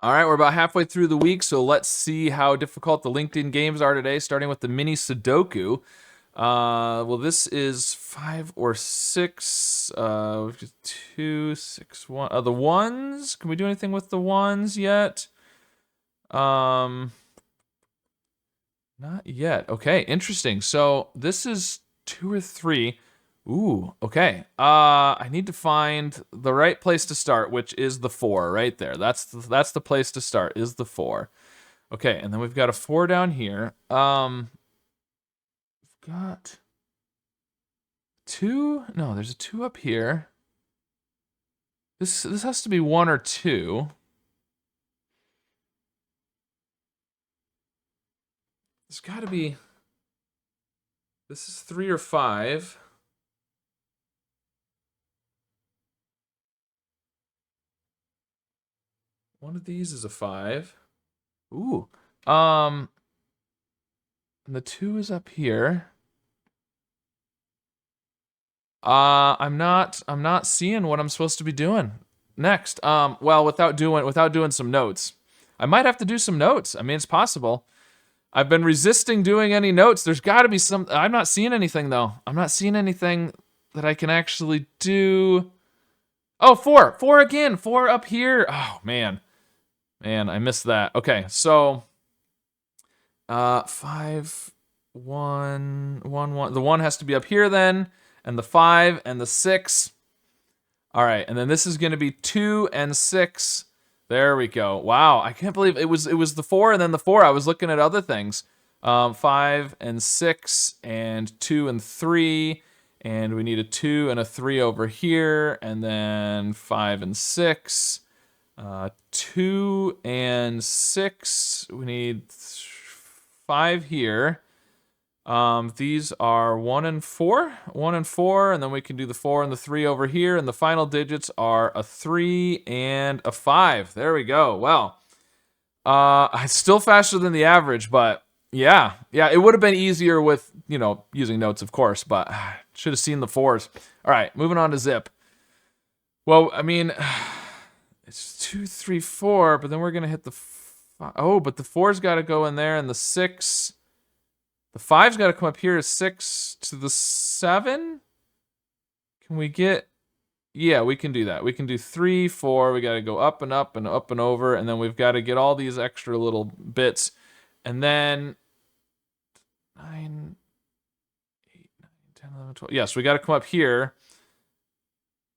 All right, we're about halfway through the week, so let's see how difficult the LinkedIn games are today, starting with the mini Sudoku. Well, this is 5 or 6. We've got 2, 6, 1. The ones? Can we do anything with the ones yet? Um, Not yet. Okay, interesting. So this is 2 or 3. Ooh, okay. I need to find the right place to start, which is the 4 right there. That's the place to start. Is the 4. Okay, and then we've got a 4 down here. We've got 2. No, there's a 2 up here. This has to be 1 or 2. There's got to be. This is 3 or 5. One of these is a 5. Ooh. Um, and the 2 is up here. I'm not seeing what I'm supposed to be doing next. Well, without doing some notes. I might have to do some notes. I mean, it's possible. I've been resisting doing any notes. There's got to be some. I'm not seeing anything though. I'm not seeing anything that I can actually do. Oh, 4, 4 again, 4 up here. Oh man, I missed that. Okay, so 5, 1, 1, 1. The 1 has to be up here then, and the 5 and the 6. All right, and then this is going to be 2 and 6. There we go. Wow, I can't believe it was the 4 and then the 4. I was looking at other things. 5 and 6 and 2 and 3, and we need a 2 and a 3 over here, and then 5 and 6. 2 and 6. We need 5 here. These are 1 and 4, 1 and 4, and then we can do the 4 and the 3 over here, and the final digits are a 3 and a 5. There we go. Well, it's still faster than the average, but yeah, it would have been easier with, using notes, of course, but should have seen the 4s. All right, moving on to zip. Well, I mean, it's 2, 3, 4, but then we're gonna hit the 5. Oh, but the 4's got to go in there, and the 6. The 5's got to come up here as 6 to the 7. Can we get? Yeah, we can do that. We can do 3, 4. We got to go up and up and up and over, and then we've got to get all these extra little bits, and then 9, 8, 9, 10, 11, 12. Yes, we got to come up here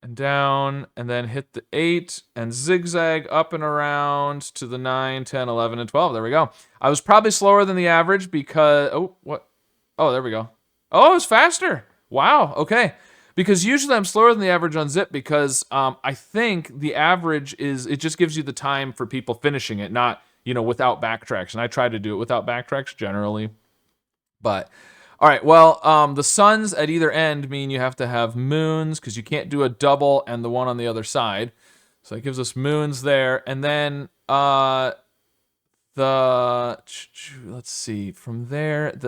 and down, and then hit the 8 and zigzag up and around to the 9, 10, 11, and 12. There we go. I was probably slower than the average because, oh, what? Oh, there we go. Oh, it's faster. Wow, okay. Because usually I'm slower than the average on zip because I think the average is, it just gives you the time for people finishing it, not, without backtracks. And I try to do it without backtracks generally. But all right, well, the suns at either end mean you have to have moons because you can't do a double and the one on the other side. So that gives us moons there. And then let's see, from there,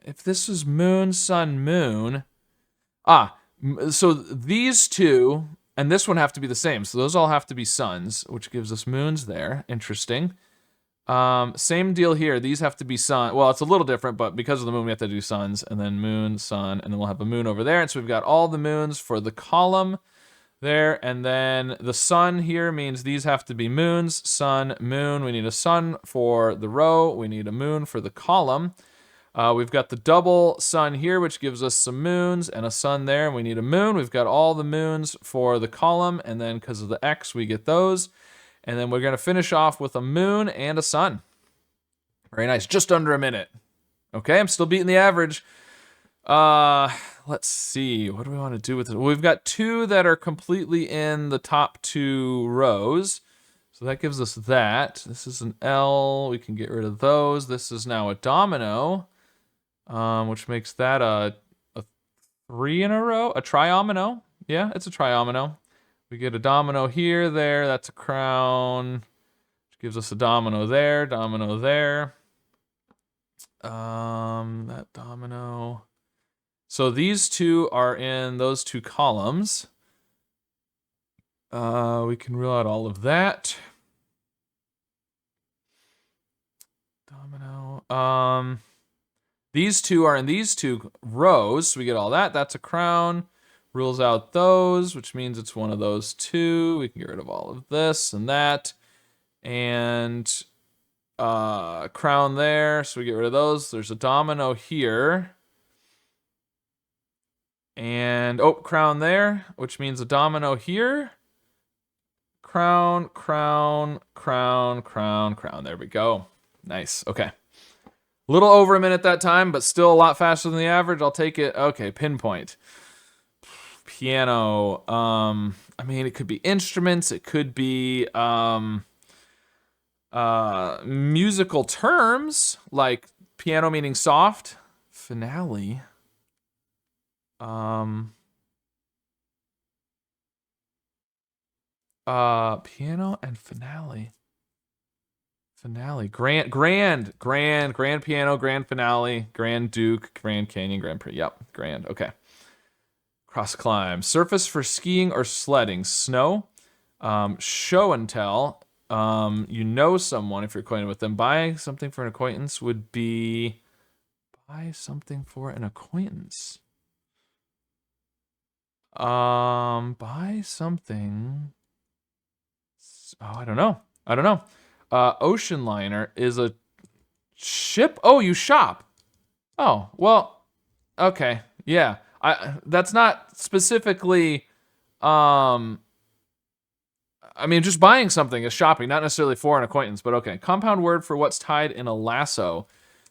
if this was moon, sun, moon, so these two and this one have to be the same. So those all have to be suns, which gives us moons there. Interesting. Same deal here. These have to be sun. Well, it's a little different, but because of the moon, we have to do suns, and then moon, sun, and then we'll have a moon over there. And so we've got all the moons for the column there, and then the sun here means these have to be moons, sun, moon. We need a sun for the row. We need a moon for the column. We've got the double sun here, which gives us some moons and a sun there, and we need a moon. We've got all the moons for the column, and then because of the X, we get those. And then we're going to finish off with a moon and a sun. Very nice. Just under a minute. Okay, I'm still beating the average. Let's see. What do we want to do with it? Well, we've got 2 that are completely in the top 2 rows. So that gives us that. This is an L. We can get rid of those. This is now a domino, which makes that a 3 in a row. A triomino. Yeah, it's a triomino. We get a domino here, there. That's a crown. Which gives us a domino there, domino there. That domino. So these 2 are in those 2 columns. We can rule out all of that. Domino. These two are in these two rows, so we get all that. That's a crown. Rules out those, which means it's one of those two. We can get rid of all of this and that. And crown there, so we get rid of those. There's a domino here. And, oh, crown there, which means a domino here. Crown, crown, crown, crown, crown. There we go. Nice. Okay. A little over a minute that time, but still a lot faster than the average. I'll take it. Okay, pinpoint. Piano. I mean, it could be instruments. It could be musical terms, like piano meaning soft. Finale. Piano and finale. Finale. Grand piano, grand finale, grand duke, grand canyon, grand prix. Yep, grand. Okay. Cross climb. Surface for skiing or sledding. Snow. Show and tell. You know someone if you're acquainted with them. Buy something for an acquaintance would be buy something for an acquaintance. Buy something. Oh, I don't know. Ocean liner is a ship. Oh, you shop. Oh, well, okay. Yeah. That's not specifically I mean, just buying something is shopping, not necessarily for an acquaintance, but okay. Compound word for what's tied in a lasso.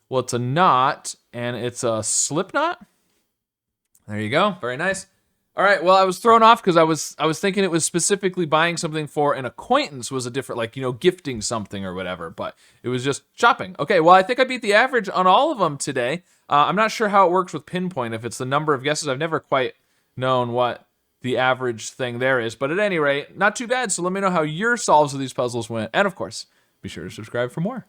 Well, it's a knot, and it's a slip knot. There you go. Very nice. All right. Well, I was thrown off because I was thinking it was specifically buying something for an acquaintance was a different, like, you know, gifting something or whatever, but it was just shopping. Okay. Well, I think I beat the average on all of them today. I'm not sure how it works with pinpoint. If it's the number of guesses, I've never quite known what the average thing there is, but at any rate, not too bad. So let me know how your solves of these puzzles went. And of course, be sure to subscribe for more.